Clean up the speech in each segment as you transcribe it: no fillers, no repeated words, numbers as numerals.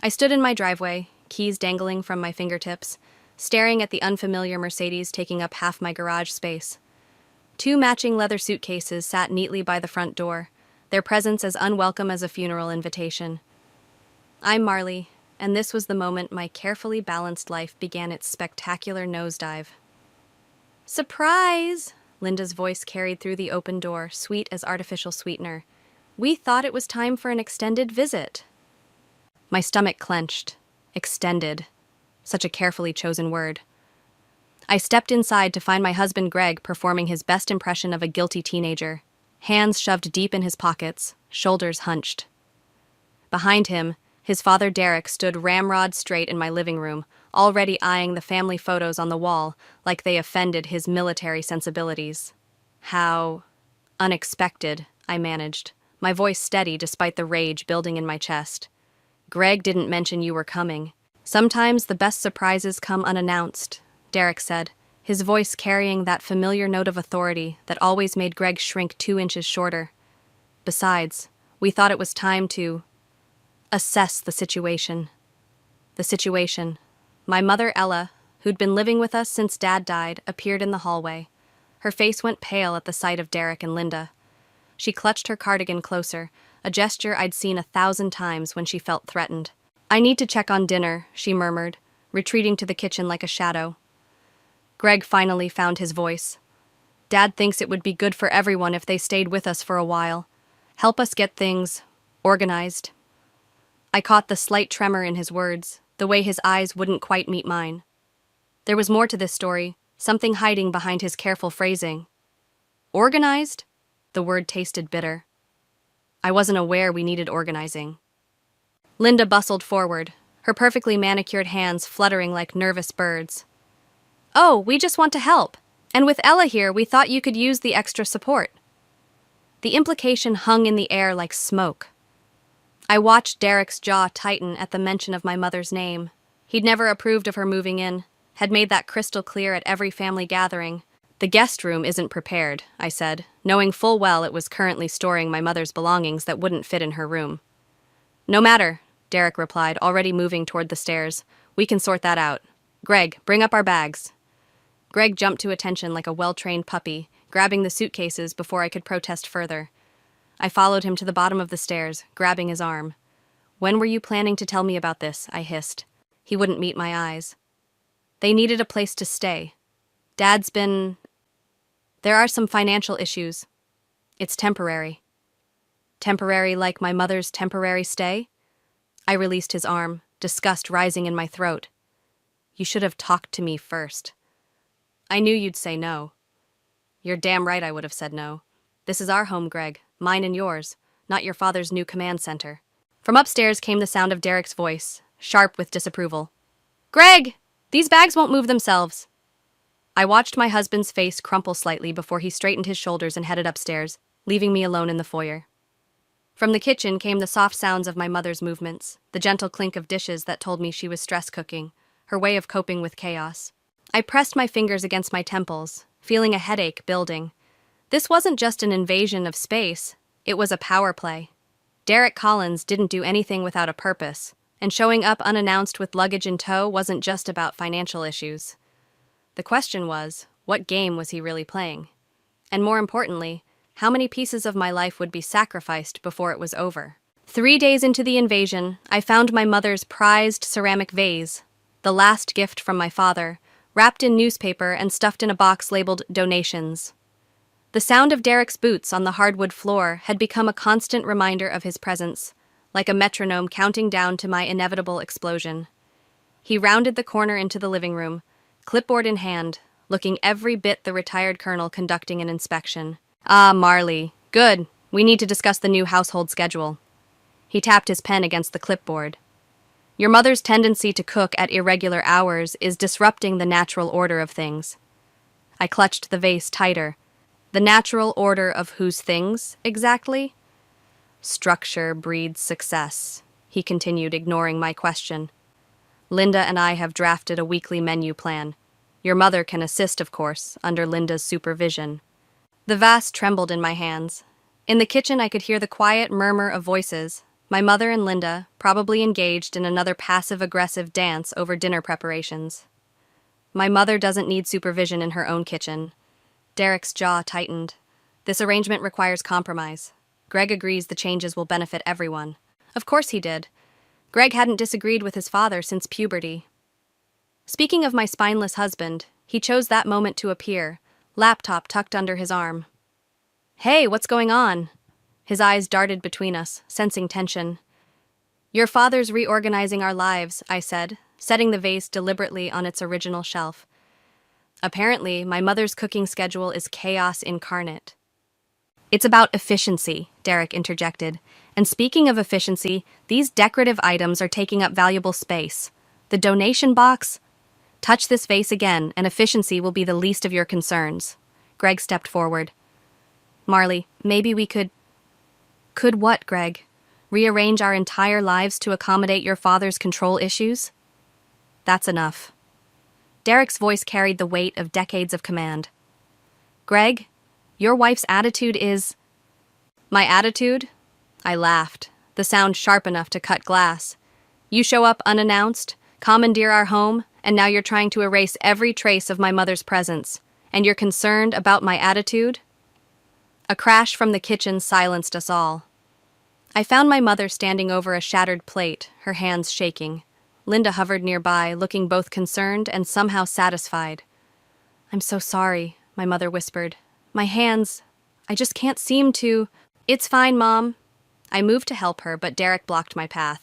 I stood in my driveway, keys dangling from my fingertips, staring at the unfamiliar Mercedes taking up half my garage space. Two matching leather suitcases sat neatly by the front door, their presence as unwelcome as a funeral invitation. I'm Marley, and this was the moment my carefully balanced life began its spectacular nosedive. Surprise! Linda's voice carried through the open door, sweet as artificial sweetener. We thought it was time for an extended visit. My stomach clenched. Extended. Such a carefully chosen word. I stepped inside to find my husband Greg performing his best impression of a guilty teenager, hands shoved deep in his pockets, shoulders hunched. Behind him, his father Derek stood ramrod straight in my living room, already eyeing the family photos on the wall like they offended his military sensibilities. How unexpected, I managed, my voice steady despite the rage building in my chest. Greg didn't mention you were coming. Sometimes the best surprises come unannounced, Derek said, his voice carrying that familiar note of authority that always made Greg shrink 2 inches shorter. Besides, we thought it was time to assess the situation. The situation. My mother, Ella, who'd been living with us since Dad died, appeared in the hallway. Her face went pale at the sight of Derek and Linda. She clutched her cardigan closer, a gesture I'd seen 1,000 times when she felt threatened. I need to check on dinner, she murmured, retreating to the kitchen like a shadow. Greg finally found his voice. Dad thinks it would be good for everyone if they stayed with us for a while. Help us get things organized. I caught the slight tremor in his words, the way his eyes wouldn't quite meet mine. There was more to this story, something hiding behind his careful phrasing. Organized? The word tasted bitter. I wasn't aware we needed organizing. Linda bustled forward, her perfectly manicured hands fluttering like nervous birds. Oh, we just want to help. And with Ella here, we thought you could use the extra support. The implication hung in the air like smoke. I watched Derek's jaw tighten at the mention of my mother's name. He'd never approved of her moving in, had made that crystal clear at every family gathering. The guest room isn't prepared, I said, knowing full well it was currently storing my mother's belongings that wouldn't fit in her room. No matter, Derek replied, already moving toward the stairs. We can sort that out. Greg, bring up our bags. Greg jumped to attention like a well-trained puppy, grabbing the suitcases before I could protest further. I followed him to the bottom of the stairs, grabbing his arm. When were you planning to tell me about this? I hissed. He wouldn't meet my eyes. They needed a place to stay. Dad's been... There are some financial issues. It's temporary. Temporary like my mother's temporary stay? I released his arm, disgust rising in my throat. You should have talked to me first. I knew you'd say no. You're damn right I would have said no. This is our home, Greg, mine and yours, not your father's new command center. From upstairs came the sound of Derek's voice, sharp with disapproval. Greg! These bags won't move themselves. I watched my husband's face crumple slightly before he straightened his shoulders and headed upstairs, leaving me alone in the foyer. From the kitchen came the soft sounds of my mother's movements, the gentle clink of dishes that told me she was stress cooking, her way of coping with chaos. I pressed my fingers against my temples, feeling a headache building. This wasn't just an invasion of space, it was a power play. Derek Collins didn't do anything without a purpose, and showing up unannounced with luggage in tow wasn't just about financial issues. The question was, what game was he really playing? And more importantly, how many pieces of my life would be sacrificed before it was over? 3 days into the invasion, I found my mother's prized ceramic vase, the last gift from my father, wrapped in newspaper and stuffed in a box labeled donations. The sound of Derek's boots on the hardwood floor had become a constant reminder of his presence, like a metronome counting down to my inevitable explosion. He rounded the corner into the living room, clipboard in hand, looking every bit the retired colonel conducting an inspection. Ah, Marley. Good. We need to discuss the new household schedule. He tapped his pen against the clipboard. Your mother's tendency to cook at irregular hours is disrupting the natural order of things. I clutched the vase tighter. The natural order of whose things, exactly? Structure breeds success, he continued, ignoring my question. Linda and I have drafted a weekly menu plan. Your mother can assist, of course, under Linda's supervision. The vase trembled in my hands. In the kitchen I could hear the quiet murmur of voices, My mother and Linda, probably engaged in another passive-aggressive dance over dinner preparations. My mother doesn't need supervision in her own kitchen. Derek's jaw tightened. This arrangement requires compromise. Greg agrees the changes will benefit everyone. Of course he did. Greg hadn't disagreed with his father since puberty. Speaking of my spineless husband, he chose that moment to appear, laptop tucked under his arm. "Hey, what's going on?" His eyes darted between us, sensing tension. "Your father's reorganizing our lives," I said, setting the vase deliberately on its original shelf. "Apparently, my mother's cooking schedule is chaos incarnate." "It's about efficiency," Derek interjected. "And speaking of efficiency, these decorative items are taking up valuable space. The donation box? Touch this vase again, and efficiency will be the least of your concerns." Greg stepped forward. "Marley, maybe we could..." "Could what, Greg? Rearrange our entire lives to accommodate your father's control issues?" "That's enough." Derek's voice carried the weight of decades of command. "Greg, your wife's attitude is..." "My attitude?" I laughed, the sound sharp enough to cut glass. "You show up unannounced, commandeer our home, and now you're trying to erase every trace of my mother's presence. And you're concerned about my attitude?" A crash from the kitchen silenced us all. I found my mother standing over a shattered plate, her hands shaking. Linda hovered nearby, looking both concerned and somehow satisfied. "I'm so sorry," my mother whispered. "My hands, I just can't seem to..." "It's fine, Mom." I moved to help her, but Derek blocked my path.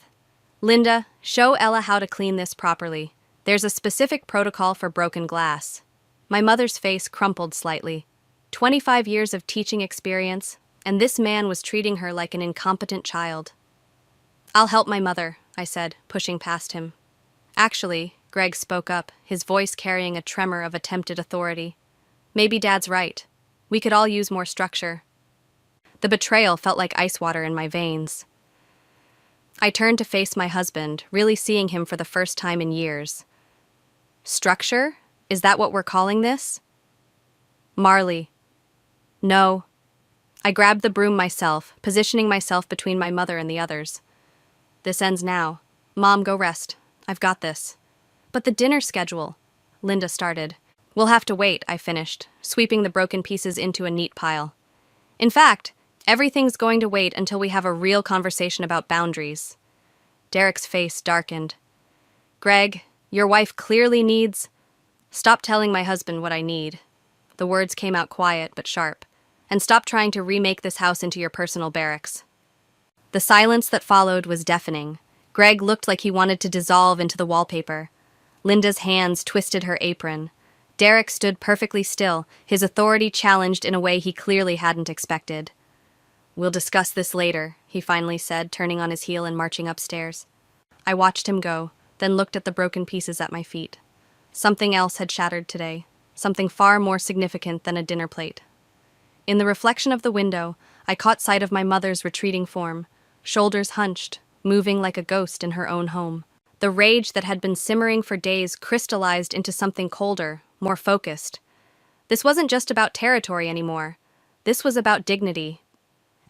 "Linda, show Ella how to clean this properly. There's a specific protocol for broken glass." My mother's face crumpled slightly. 25 years of teaching experience, and this man was treating her like an incompetent child. "I'll help my mother," I said, pushing past him. "Actually," Greg spoke up, his voice carrying a tremor of attempted authority. "Maybe Dad's right. We could all use more structure." The betrayal felt like ice water in my veins. I turned to face my husband, really seeing him for the first time in years. "Structure? Is that what we're calling this?" "Marley." "No." I grabbed the broom myself, positioning myself between my mother and the others. "This ends now. Mom, go rest. I've got this." "But the dinner schedule," Linda started. "We'll have to wait," I finished, sweeping the broken pieces into a neat pile. "In fact, everything's going to wait until we have a real conversation about boundaries." Derek's face darkened. "Greg, your wife clearly needs..." "Stop telling my husband what I need." The words came out quiet but sharp. "And stop trying to remake this house into your personal barracks." The silence that followed was deafening. Greg looked like he wanted to dissolve into the wallpaper. Linda's hands twisted her apron. Derek stood perfectly still, his authority challenged in a way he clearly hadn't expected. "We'll discuss this later," he finally said, turning on his heel and marching upstairs. I watched him go, then looked at the broken pieces at my feet. Something else had shattered today, something far more significant than a dinner plate. In the reflection of the window, I caught sight of my mother's retreating form, shoulders hunched, moving like a ghost in her own home. The rage that had been simmering for days crystallized into something colder, more focused. This wasn't just about territory anymore. This was about dignity.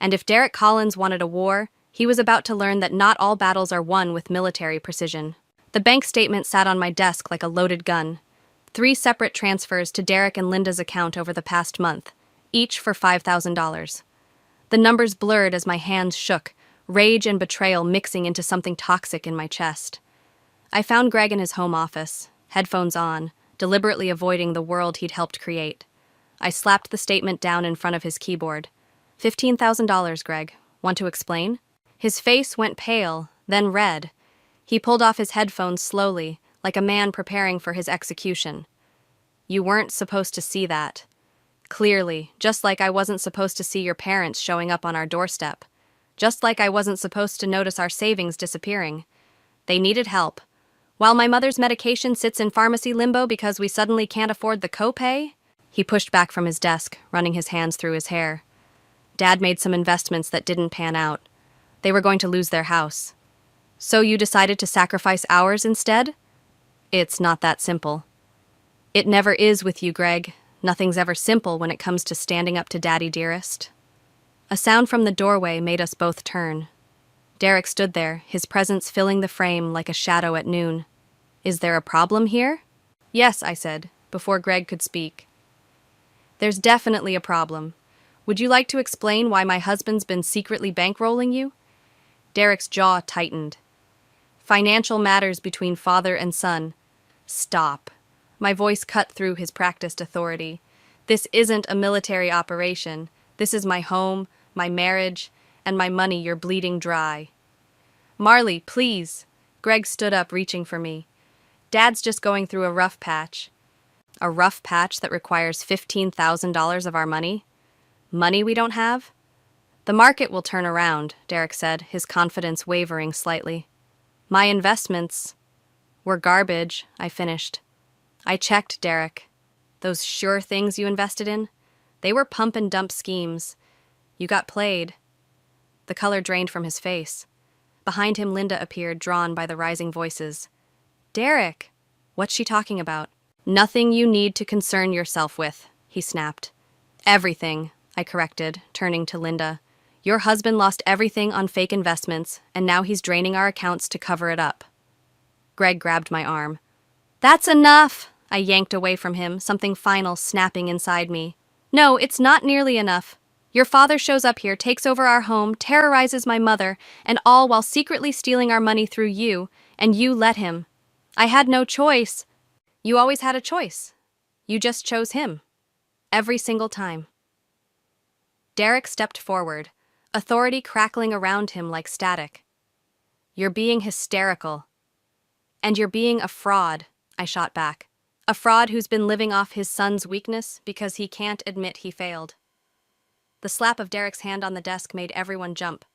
And if Derek Collins wanted a war, he was about to learn that not all battles are won with military precision. The bank statement sat on my desk like a loaded gun. 3 separate transfers to Derek and Linda's account over the past month, each for $5,000. The numbers blurred as my hands shook, rage and betrayal mixing into something toxic in my chest. I found Greg in his home office, headphones on, deliberately avoiding the world he'd helped create. I slapped the statement down in front of his keyboard. $15,000, Greg. Want to explain?" His face went pale, then red. He pulled off his headphones slowly, like a man preparing for his execution. "You weren't supposed to see that. Clearly, just like I wasn't supposed to see your parents showing up on our doorstep. Just like I wasn't supposed to notice our savings disappearing. They needed help. While my mother's medication sits in pharmacy limbo because we suddenly can't afford the copay?" He pushed back from his desk, running his hands through his hair. "Dad made some investments that didn't pan out. They were going to lose their house. So you decided to sacrifice ours instead? It's not that simple." "It never is with you, Greg. Nothing's ever simple when it comes to standing up to Daddy dearest." A sound from the doorway made us both turn. Derek stood there, his presence filling the frame like a shadow at noon. Is there a problem here? Yes, I said, before Greg could speak. There's definitely a problem. Would you like to explain why my husband's been secretly bankrolling you? Derek's jaw tightened. Financial matters between father and son. Stop. My voice cut through his practiced authority. This isn't a military operation. This is my home, my marriage, and my money you're bleeding dry. Marley, please. Greg stood up, reaching for me. Dad's just going through a rough patch. A rough patch that requires $15,000 of our money? Money we don't have? The market will turn around, Derek said, his confidence wavering slightly. My investments were garbage, I finished. I checked, Derek. Those sure things you invested in? They were pump and dump schemes. You got played. The color drained from his face. Behind him, Linda appeared, drawn by the rising voices. Derek! What's she talking about? Nothing you need to concern yourself with, he snapped. Everything, I corrected, turning to Linda. Your husband lost everything on fake investments, and now he's draining our accounts to cover it up. Greg grabbed my arm. That's enough! I yanked away from him, something final snapping inside me. No, it's not nearly enough. Your father shows up here, takes over our home, terrorizes my mother, and all while secretly stealing our money through you, and you let him. I had no choice. You always had a choice. You just chose him. Every single time. Derek stepped forward, authority crackling around him like static. You're being hysterical. And you're being a fraud, I shot back. A fraud who's been living off his son's weakness because he can't admit he failed. The slap of Derek's hand on the desk made everyone jump.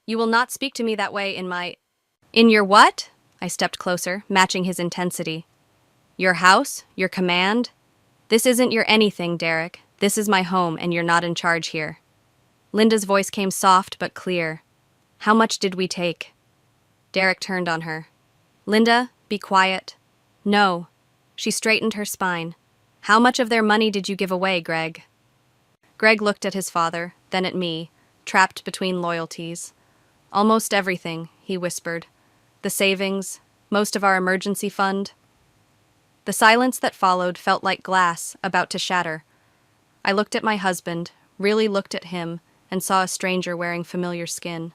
You will not speak to me that way In your what? I stepped closer, matching his intensity. Your house? Your command? This isn't your anything, Derek. This is my home, and you're not in charge here. Linda's voice came soft but clear. How much did we take? Derek turned on her. Linda, be quiet. No. She straightened her spine. How much of their money did you give away, Greg? Greg looked at his father, then at me, trapped between loyalties. Almost everything, he whispered. The savings, most of our emergency fund. The silence that followed felt like glass about to shatter. I looked at my husband, really looked at him, and saw a stranger wearing familiar skin.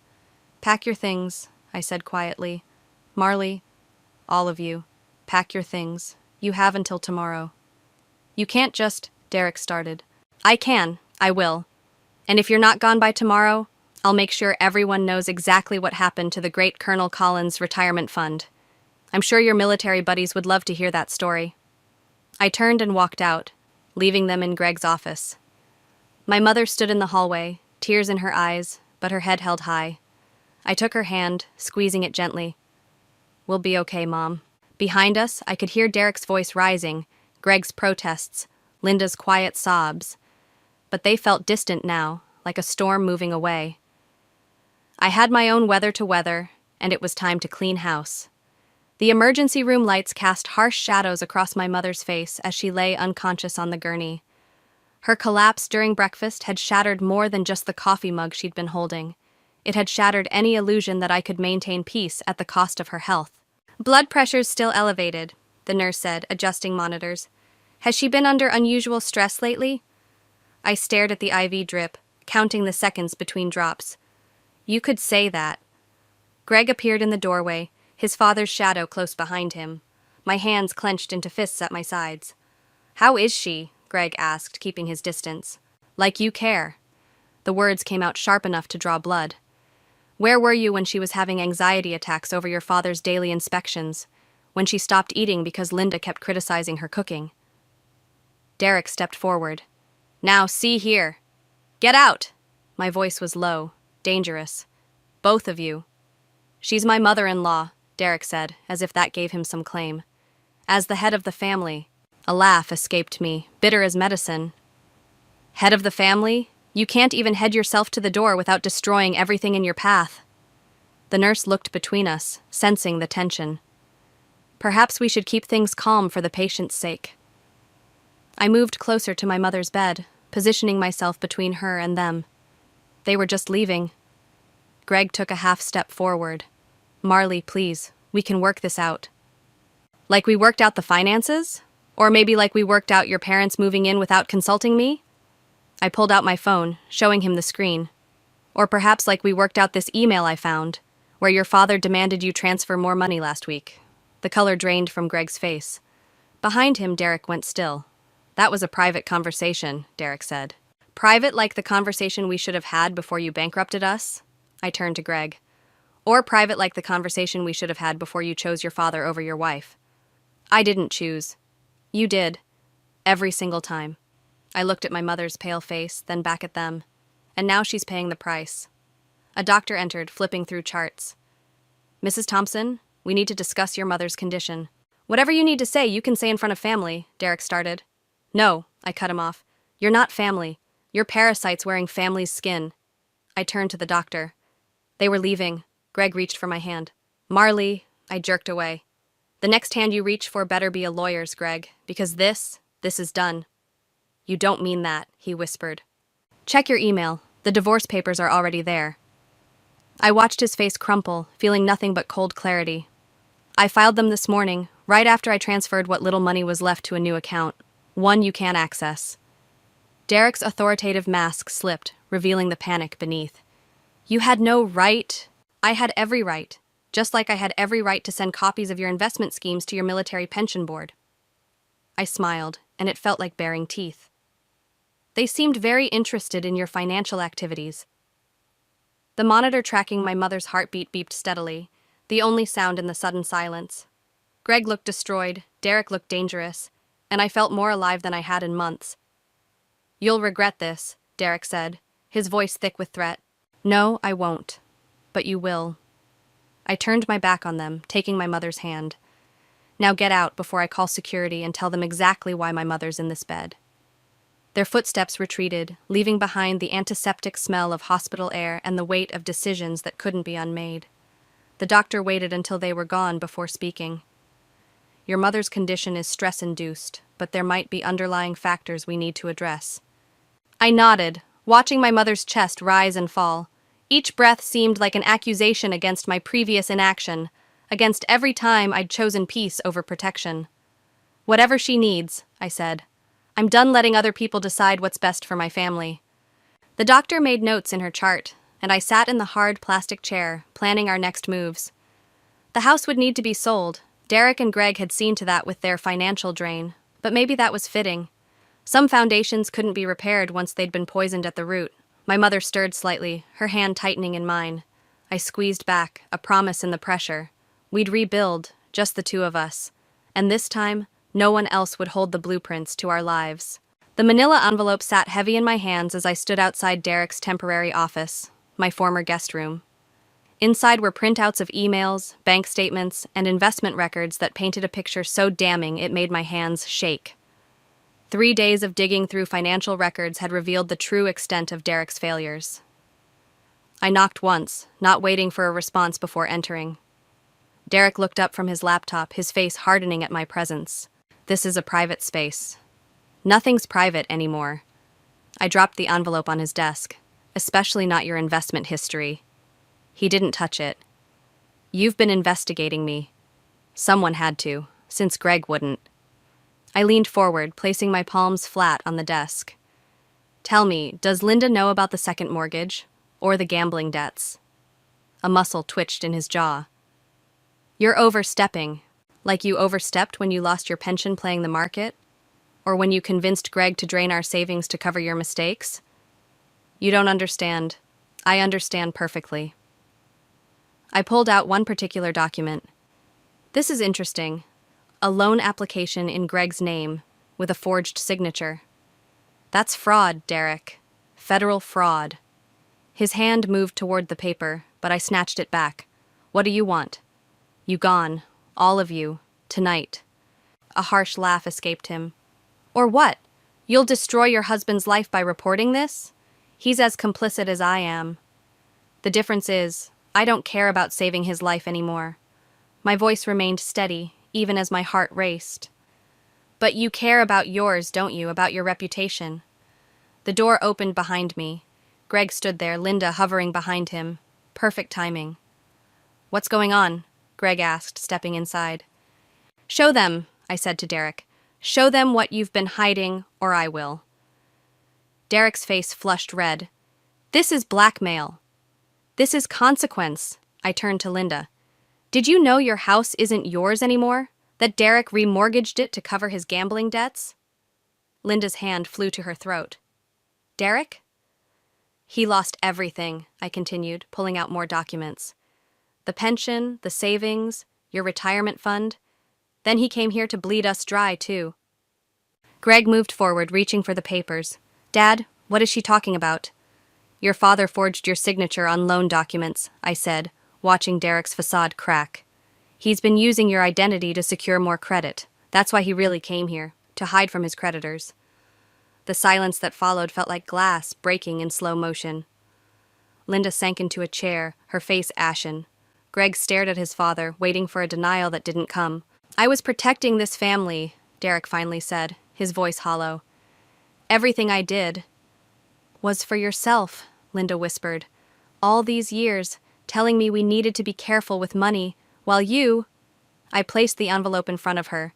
Pack your things, I said quietly. Marley, all of you, pack your things. You have until tomorrow. You can't just, Derek started. I can, I will. And if you're not gone by tomorrow, I'll make sure everyone knows exactly what happened to the great Colonel Collins' retirement fund. I'm sure your military buddies would love to hear that story. I turned and walked out, leaving them in Greg's office. My mother stood in the hallway, tears in her eyes, but her head held high. I took her hand, squeezing it gently. We'll be okay, Mom. Behind us, I could hear Derek's voice rising, Greg's protests, Linda's quiet sobs. But they felt distant now, like a storm moving away. I had my own weather to weather, and it was time to clean house. The emergency room lights cast harsh shadows across my mother's face as she lay unconscious on the gurney. Her collapse during breakfast had shattered more than just the coffee mug she'd been holding. It had shattered any illusion that I could maintain peace at the cost of her health. Blood pressure's still elevated, the nurse said, adjusting monitors. Has she been under unusual stress lately? I stared at the IV drip, counting the seconds between drops. You could say that. Greg appeared in the doorway, his father's shadow close behind him. My hands clenched into fists at my sides. How is she? Greg asked, keeping his distance. Like you care. The words came out sharp enough to draw blood. Where were you when she was having anxiety attacks over your father's daily inspections? When she stopped eating because Linda kept criticizing her cooking? Derek stepped forward. Now, see here. Get out! My voice was low, dangerous. Both of you. She's my mother-in-law, Derek said, as if that gave him some claim. As the head of the family. A laugh escaped me, bitter as medicine. Head of the family? You can't even head yourself to the door without destroying everything in your path. The nurse looked between us, sensing the tension. Perhaps we should keep things calm for the patient's sake. I moved closer to my mother's bed, positioning myself between her and them. They were just leaving. Greg took a half step forward. Marley, please, we can work this out. Like we worked out the finances? Or maybe like we worked out your parents moving in without consulting me? I pulled out my phone, showing him the screen. Or perhaps like we worked out this email I found, where your father demanded you transfer more money last week. The color drained from Greg's face. Behind him, Derek went still. That was a private conversation, Derek said. Private like the conversation we should have had before you bankrupted us? I turned to Greg. Or private like the conversation we should have had before you chose your father over your wife. I didn't choose. You did. Every single time. I looked at my mother's pale face, then back at them. And now she's paying the price. A doctor entered, flipping through charts. Mrs. Thompson, we need to discuss your mother's condition. Whatever you need to say, you can say in front of family, Derek started. No, I cut him off. You're not family. You're parasites wearing family's skin. I turned to the doctor. They were leaving. Greg reached for my hand. Marley, I jerked away. The next hand you reach for better be a lawyer's, Greg, because this is done. You don't mean that, he whispered. Check your email. The divorce papers are already there. I watched his face crumple, feeling nothing but cold clarity. I filed them this morning, right after I transferred what little money was left to a new account, one you can't access. Derek's authoritative mask slipped, revealing the panic beneath. You had no right. I had every right, just like I had every right to send copies of your investment schemes to your military pension board. I smiled, and it felt like baring teeth. They seemed very interested in your financial activities. The monitor tracking my mother's heartbeat beeped steadily, the only sound in the sudden silence. Greg looked destroyed, Derek looked dangerous, and I felt more alive than I had in months. You'll regret this, Derek said, his voice thick with threat. No, I won't. But you will. I turned my back on them, taking my mother's hand. Now get out before I call security and tell them exactly why my mother's in this bed. Their footsteps retreated, leaving behind the antiseptic smell of hospital air and the weight of decisions that couldn't be unmade. The doctor waited until they were gone before speaking. Your mother's condition is stress-induced, but there might be underlying factors we need to address. I nodded, watching my mother's chest rise and fall. Each breath seemed like an accusation against my previous inaction, against every time I'd chosen peace over protection. Whatever she needs, I said. I'm done letting other people decide what's best for my family. The doctor made notes in her chart, and I sat in the hard plastic chair, planning our next moves. The house would need to be sold. Derek and Greg had seen to that with their financial drain, but maybe that was fitting. Some foundations couldn't be repaired once they'd been poisoned at the root. My mother stirred slightly, her hand tightening in mine. I squeezed back, a promise in the pressure. We'd rebuild, just the two of us. And this time, no one else would hold the blueprints to our lives. The manila envelope sat heavy in my hands as I stood outside Derek's temporary office, my former guest room. Inside were printouts of emails, bank statements, and investment records that painted a picture so damning it made my hands shake. 3 days of digging through financial records had revealed the true extent of Derek's failures. I knocked once, not waiting for a response before entering. Derek looked up from his laptop, his face hardening at my presence. This is a private space. Nothing's private anymore. I dropped the envelope on his desk, especially not your investment history. He didn't touch it. You've been investigating me. Someone had to, since Greg wouldn't. I leaned forward, placing my palms flat on the desk. Tell me, does Linda know about the second mortgage, or the gambling debts? A muscle twitched in his jaw. You're overstepping, like you overstepped when you lost your pension playing the market? Or when you convinced Greg to drain our savings to cover your mistakes? You don't understand. I understand perfectly. I pulled out one particular document. This is interesting. A loan application in Greg's name, with a forged signature. That's fraud, Derek. Federal fraud. His hand moved toward the paper, but I snatched it back. What do you want? You gone. All of you. Tonight. A harsh laugh escaped him. Or what? You'll destroy your husband's life by reporting this? He's as complicit as I am. The difference is, I don't care about saving his life anymore. My voice remained steady, even as my heart raced. But you care about yours, don't you, about your reputation? The door opened behind me. Greg stood there, Linda hovering behind him. Perfect timing. What's going on? Greg asked, stepping inside. Show them, I said to Derek. Show them what you've been hiding, or I will. Derek's face flushed red. This is blackmail. This is consequence. I turned to Linda. Did you know your house isn't yours anymore? That Derek remortgaged it to cover his gambling debts? Linda's hand flew to her throat. Derek? He lost everything, I continued, pulling out more documents. The pension, the savings, your retirement fund. Then he came here to bleed us dry, too. Greg moved forward, reaching for the papers. Dad, what is she talking about? Your father forged your signature on loan documents, I said, watching Derek's facade crack. He's been using your identity to secure more credit. That's why he really came here, to hide from his creditors. The silence that followed felt like glass breaking in slow motion. Linda sank into a chair, her face ashen. Greg stared at his father, waiting for a denial that didn't come. I was protecting this family, Derek finally said, his voice hollow. Everything I did was for yourself, Linda whispered. All these years, telling me we needed to be careful with money, while you... I placed the envelope in front of her.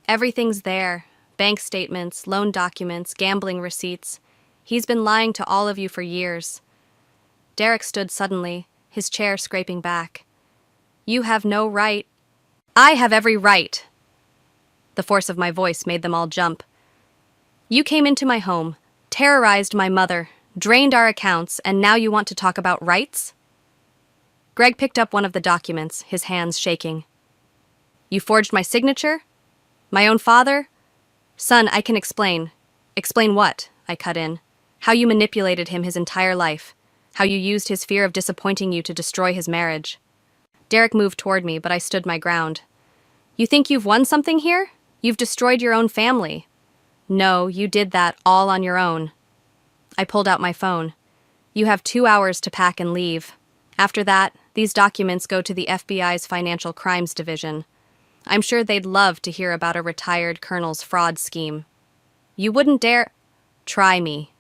Everything's there. Bank statements, loan documents, gambling receipts. He's been lying to all of you for years. Derek stood suddenly, his chair scraping back. You have no right. I have every right. The force of my voice made them all jump. You came into my home, terrorized my mother, drained our accounts, and now you want to talk about rights? Greg picked up one of the documents, his hands shaking. You forged my signature? My own father? Son, I can explain. Explain what? I cut in. How you manipulated him his entire life. How you used his fear of disappointing you to destroy his marriage. Derek moved toward me, but I stood my ground. You think you've won something here? You've destroyed your own family. No, you did that all on your own. I pulled out my phone. You have 2 hours to pack and leave. After that, these documents go to the FBI's Financial Crimes Division. I'm sure they'd love to hear about a retired colonel's fraud scheme. You wouldn't dare... Try me.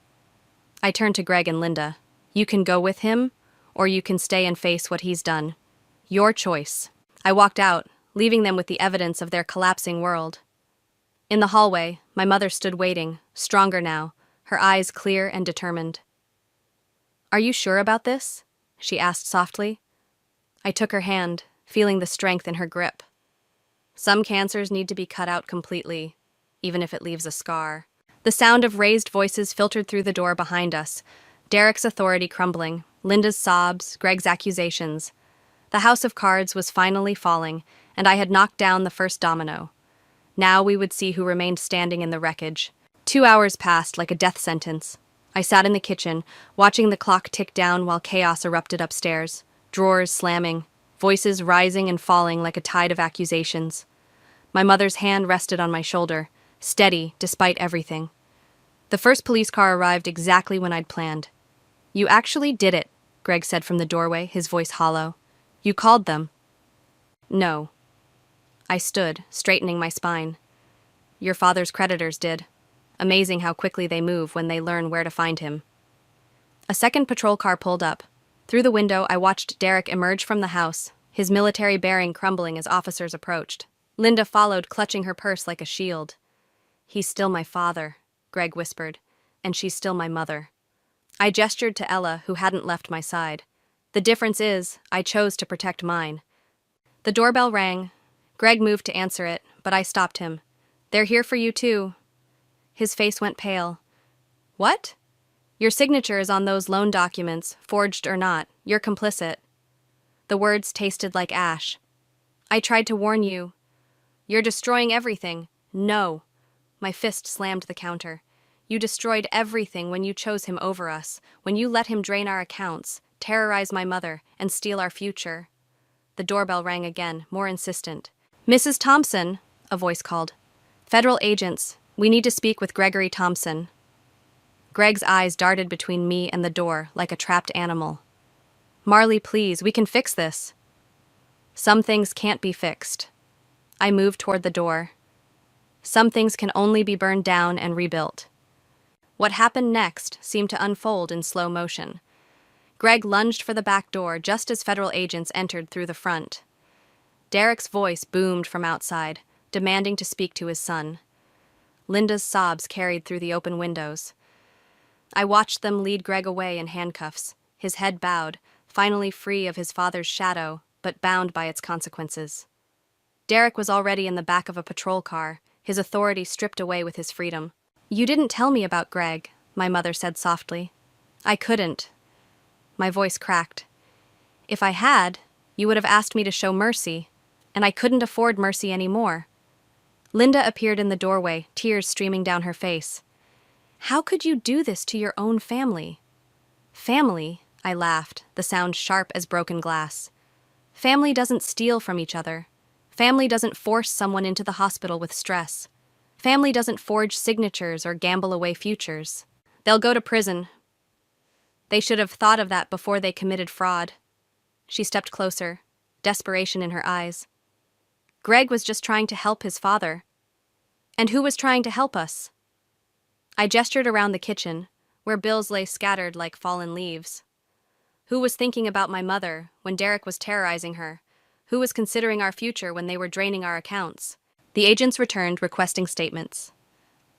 I turned to Greg and Linda. You can go with him, or you can stay and face what he's done. Your choice. I walked out, leaving them with the evidence of their collapsing world. In the hallway, my mother stood waiting, stronger now, her eyes clear and determined. Are you sure about this? She asked softly. I took her hand, feeling the strength in her grip. Some cancers need to be cut out completely, even if it leaves a scar. The sound of raised voices filtered through the door behind us, Derek's authority crumbling, Linda's sobs, Greg's accusations. The house of cards was finally falling, and I had knocked down the first domino. Now we would see who remained standing in the wreckage. 2 hours passed like a death sentence. I sat in the kitchen, watching the clock tick down while chaos erupted upstairs, drawers slamming, voices rising and falling like a tide of accusations. My mother's hand rested on my shoulder, steady despite everything. The first police car arrived exactly when I'd planned. You actually did it, Greg said from the doorway, his voice hollow. You called them. No. I stood, straightening my spine. Your father's creditors did. Amazing how quickly they move when they learn where to find him. A second patrol car pulled up. Through the window, I watched Derek emerge from the house, his military bearing crumbling as officers approached. Linda followed, clutching her purse like a shield. He's still my father, Greg whispered, and she's still my mother. I gestured to Ella, who hadn't left my side. The difference is, I chose to protect mine. The doorbell rang. Greg moved to answer it, but I stopped him. They're here for you too. His face went pale. What? Your signature is on those loan documents, forged or not. You're complicit. The words tasted like ash. I tried to warn you. You're destroying everything. No. My fist slammed the counter. You destroyed everything when you chose him over us, when you let him drain our accounts, terrorize my mother, and steal our future. The doorbell rang again, more insistent. Mrs. Thompson, a voice called. Federal agents, we need to speak with Gregory Thompson. Greg's eyes darted between me and the door like a trapped animal. Marley, please, we can fix this. Some things can't be fixed. I moved toward the door. Some things can only be burned down and rebuilt. What happened next seemed to unfold in slow motion. Greg lunged for the back door just as federal agents entered through the front. Derek's voice boomed from outside, demanding to speak to his son. Linda's sobs carried through the open windows. I watched them lead Greg away in handcuffs, his head bowed, finally free of his father's shadow, but bound by its consequences. Derek was already in the back of a patrol car, his authority stripped away with his freedom. "You didn't tell me about Greg," my mother said softly. "I couldn't." My voice cracked. "If I had, you would have asked me to show mercy, and I couldn't afford mercy anymore." Linda appeared in the doorway, tears streaming down her face. "How could you do this to your own family?" "Family?" I laughed, the sound sharp as broken glass. "Family doesn't steal from each other. Family doesn't force someone into the hospital with stress. Family doesn't forge signatures or gamble away futures. They'll go to prison. They should have thought of that before they committed fraud." She stepped closer, desperation in her eyes. "Greg was just trying to help his father. And who was trying to help us?" I gestured around the kitchen, where bills lay scattered like fallen leaves. Who was thinking about my mother when Derek was terrorizing her? Who was considering our future when they were draining our accounts? The agents returned, requesting statements.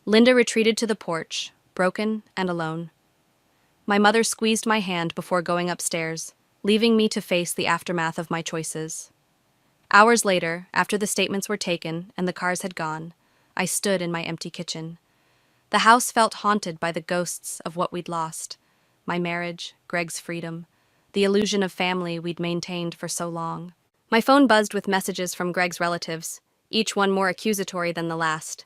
Linda retreated to the porch, broken and alone. My mother squeezed my hand before going upstairs, leaving me to face the aftermath of my choices. Hours later, after the statements were taken and the cars had gone, I stood in my empty kitchen. The house felt haunted by the ghosts of what we'd lost. My marriage, Greg's freedom, the illusion of family we'd maintained for so long. My phone buzzed with messages from Greg's relatives, each one more accusatory than the last.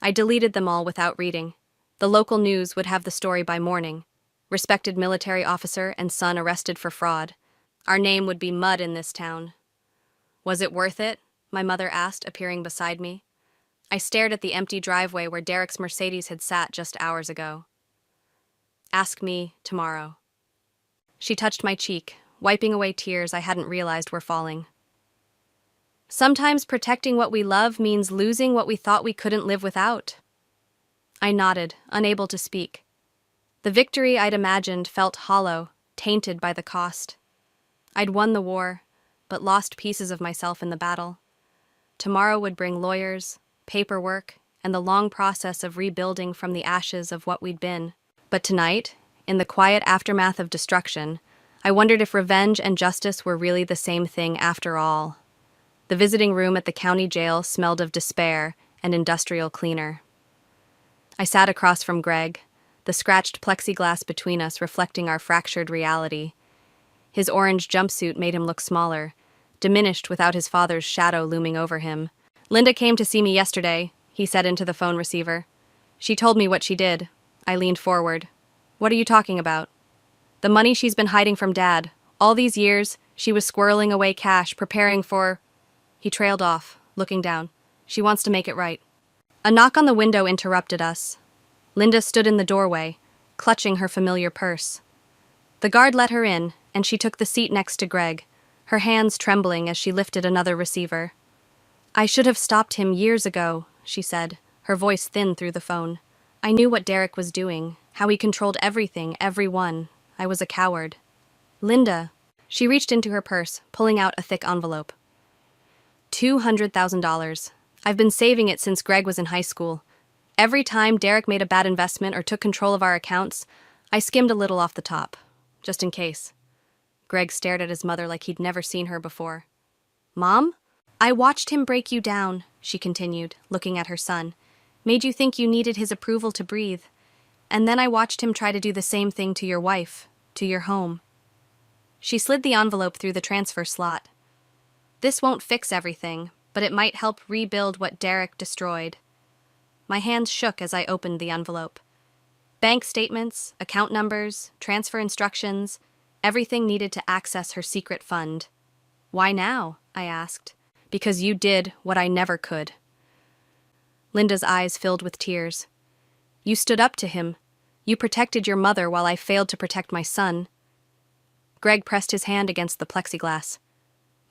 I deleted them all without reading. The local news would have the story by morning. Respected military officer and son arrested for fraud. Our name would be mud in this town. "Was it worth it?" my mother asked, appearing beside me. I stared at the empty driveway where Derek's Mercedes had sat just hours ago. "Ask me tomorrow." She touched my cheek, wiping away tears I hadn't realized were falling. "Sometimes protecting what we love means losing what we thought we couldn't live without." I nodded, unable to speak. The victory I'd imagined felt hollow, tainted by the cost. I'd won the war, but lost pieces of myself in the battle. Tomorrow would bring lawyers, paperwork, and the long process of rebuilding from the ashes of what we'd been. But tonight, in the quiet aftermath of destruction, I wondered if revenge and justice were really the same thing after all. The visiting room at the county jail smelled of despair and industrial cleaner. I sat across from Greg, the scratched plexiglass between us reflecting our fractured reality. His orange jumpsuit made him look smaller, diminished without his father's shadow looming over him. "Linda came to see me yesterday," he said into the phone receiver. "She told me what she did." I leaned forward. "What are you talking about?" "The money she's been hiding from Dad. All these years, she was squirreling away cash, preparing for—" He trailed off, looking down. "She wants to make it right." A knock on the window interrupted us. Linda stood in the doorway, clutching her familiar purse. The guard let her in, and she took the seat next to Greg, her hands trembling as she lifted another receiver. "I should have stopped him years ago," she said, her voice thin through the phone. "I knew what Derek was doing, how he controlled everything, everyone. I was a coward." "Linda." She reached into her purse, pulling out a thick envelope. $200,000. I've been saving it since Greg was in high school. Every time Derek made a bad investment or took control of our accounts, I skimmed a little off the top, just in case. Greg stared at his mother like he'd never seen her before. "Mom? I watched him break you down," she continued, looking at her son. "Made you think you needed his approval to breathe. And then I watched him try to do the same thing to your wife, to your home." She slid the envelope through the transfer slot. "This won't fix everything, but it might help rebuild what Derek destroyed." My hands shook as I opened the envelope. Bank statements, account numbers, transfer instructions, everything needed to access her secret fund. "Why now?" I asked. "Because you did what I never could." Linda's eyes filled with tears. "You stood up to him. You protected your mother while I failed to protect my son." Greg pressed his hand against the plexiglass.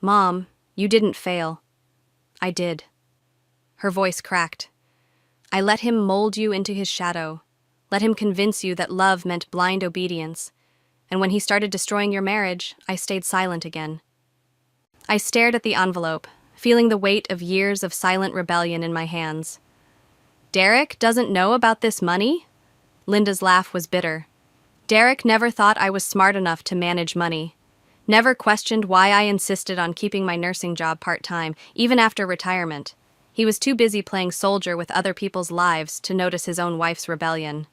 "Mom, you didn't fail." "I did." Her voice cracked. "I let him mold you into his shadow, let him convince you that love meant blind obedience. and when he started destroying your marriage, I stayed silent again. I stared at the envelope, feeling the weight of years of silent rebellion in my hands. Derek doesn't know about this money? Linda's laugh was bitter. Derek never thought I was smart enough to manage money. Never questioned why I insisted on keeping my nursing job part-time, even after retirement. He was too busy playing soldier with other people's lives to notice his own wife's rebellion.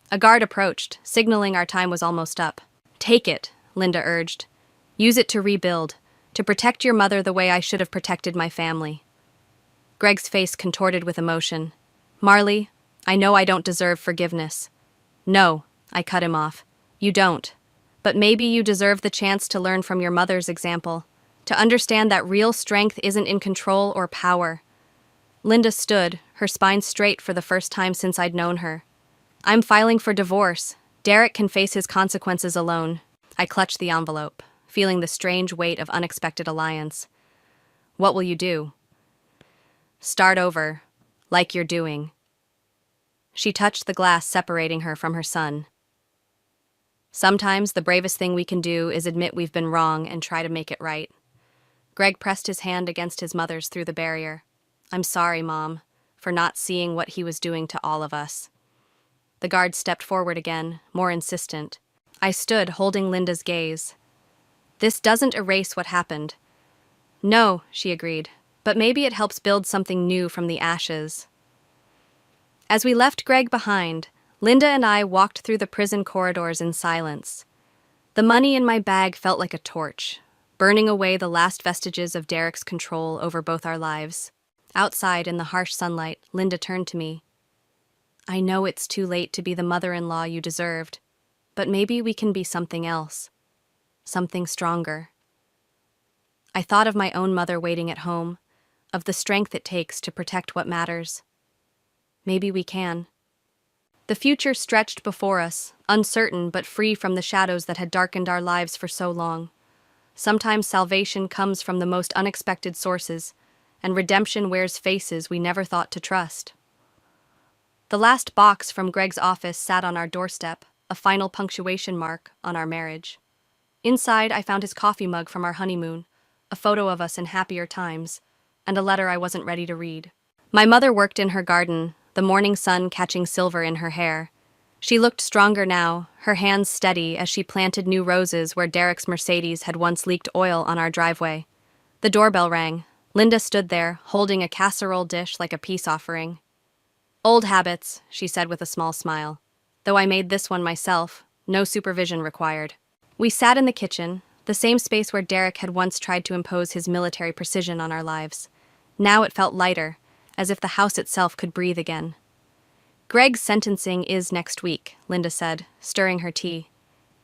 A guard approached, signaling our time was almost up. Take it, Linda urged. Use it to rebuild, to protect your mother the way I should have protected my family. Greg's face contorted with emotion. Marley, I know I don't deserve forgiveness. No, I cut him off. You don't. But maybe you deserve the chance to learn from your mother's example, to understand that real strength isn't in control or power. Linda stood, her spine straight for the first time since I'd known her. I'm filing for divorce. Derek can face his consequences alone. I clutched the envelope, feeling the strange weight of unexpected alliance. What will you do? Start over, like you're doing. She touched the glass separating her from her son. Sometimes the bravest thing we can do is admit we've been wrong and try to make it right. Greg pressed his hand against his mother's through the barrier. I'm sorry, Mom, for not seeing what he was doing to all of us. The guard stepped forward again, more insistent. I stood, holding Linda's gaze. This doesn't erase what happened. No, she agreed, but maybe it helps build something new from the ashes. As we left Greg behind, Linda and I walked through the prison corridors in silence. The money in my bag felt like a torch, burning away the last vestiges of Derek's control over both our lives. Outside, in the harsh sunlight, Linda turned to me. I know it's too late to be the mother-in-law you deserved, but maybe we can be something else. Something stronger. I thought of my own mother waiting at home, of the strength it takes to protect what matters. Maybe we can. The future stretched before us, uncertain but free from the shadows that had darkened our lives for so long. Sometimes salvation comes from the most unexpected sources, and redemption wears faces we never thought to trust. The last box from Greg's office sat on our doorstep, a final punctuation mark on our marriage. Inside, I found his coffee mug from our honeymoon, a photo of us in happier times, and a letter I wasn't ready to read. My mother worked in her garden, the morning sun catching silver in her hair. She looked stronger now, her hands steady as she planted new roses where Derek's Mercedes had once leaked oil on our driveway. The doorbell rang. Linda stood there, holding a casserole dish like a peace offering. Old habits, she said with a small smile. Though I made this one myself, no supervision required. We sat in the kitchen, the same space where Derek had once tried to impose his military precision on our lives. Now it felt lighter, as if the house itself could breathe again. Greg's sentencing is next week, Linda said, stirring her tea.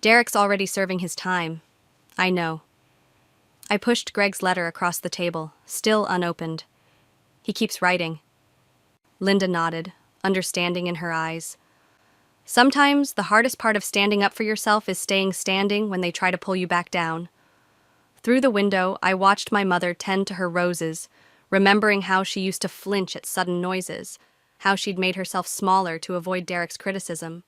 Derek's already serving his time. I know. I pushed Greg's letter across the table, still unopened. He keeps writing. Linda nodded, understanding in her eyes. Sometimes the hardest part of standing up for yourself is staying standing when they try to pull you back down. Through the window, I watched my mother tend to her roses, remembering how she used to flinch at sudden noises, how she'd made herself smaller to avoid Derek's criticism.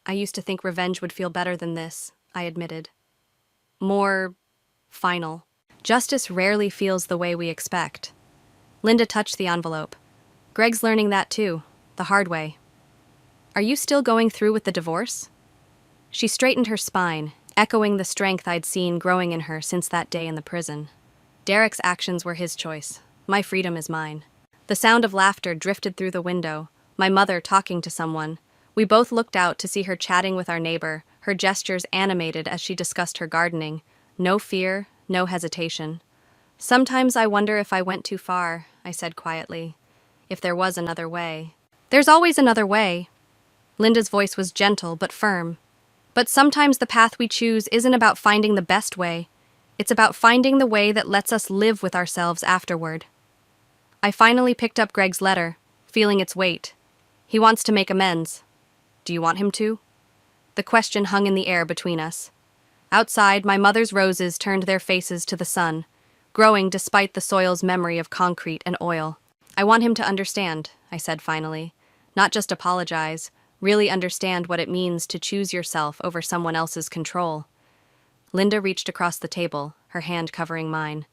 I used to think revenge would feel better than this, I admitted. More final. Justice rarely feels the way we expect. Linda touched the envelope. Greg's learning that too, the hard way. Are you still going through with the divorce? She straightened her spine, echoing the strength I'd seen growing in her since that day in the prison. Derek's actions were his choice. My freedom is mine. The sound of laughter drifted through the window, my mother talking to someone. We both looked out to see her chatting with our neighbor, her gestures animated as she discussed her gardening. No fear, no hesitation. Sometimes I wonder if I went too far, I said quietly. If there was another way. There's always another way. Linda's voice was gentle but firm. But sometimes the path we choose isn't about finding the best way. It's about finding the way that lets us live with ourselves afterward. I finally picked up Greg's letter, feeling its weight. He wants to make amends. Do you want him to? The question hung in the air between us. Outside, my mother's roses turned their faces to the sun, growing despite the soil's memory of concrete and oil. I want him to understand, I said finally. Not just apologize, really understand what it means to choose yourself over someone else's control. Linda reached across the table, her hand covering mine.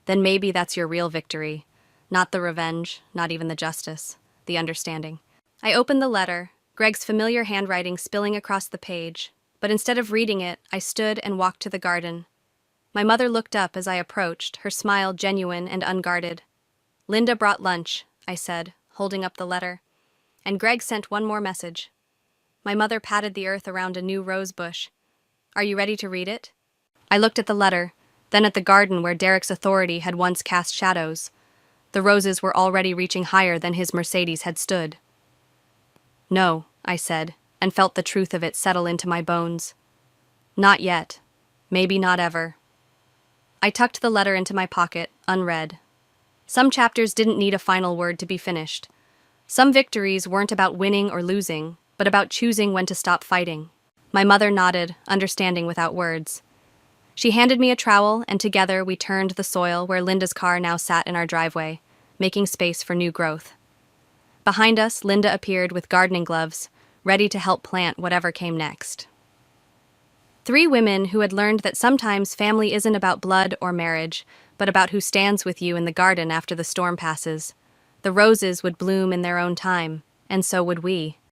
Then maybe that's your real victory. Not the revenge, not even the justice, the understanding. I opened the letter, Greg's familiar handwriting spilling across the page, but instead of reading it, I stood and walked to the garden. My mother looked up as I approached, her smile genuine and unguarded. "Linda brought lunch," I said, holding up the letter. And Greg sent one more message. My mother patted the earth around a new rose bush. "Are you ready to read it?" I looked at the letter, then at the garden where Derek's authority had once cast shadows. The roses were already reaching higher than his Mercedes had stood. "No," I said, and felt the truth of it settle into my bones. "Not yet. Maybe not ever." I tucked the letter into my pocket, unread. Some chapters didn't need a final word to be finished. Some victories weren't about winning or losing, but about choosing when to stop fighting. My mother nodded, understanding without words. She handed me a trowel, and together we turned the soil where Linda's car now sat in our driveway, making space for new growth. Behind us, Linda appeared with gardening gloves, ready to help plant whatever came next. Three women who had learned that sometimes family isn't about blood or marriage, but about who stands with you in the garden after the storm passes. The roses would bloom in their own time, and so would we.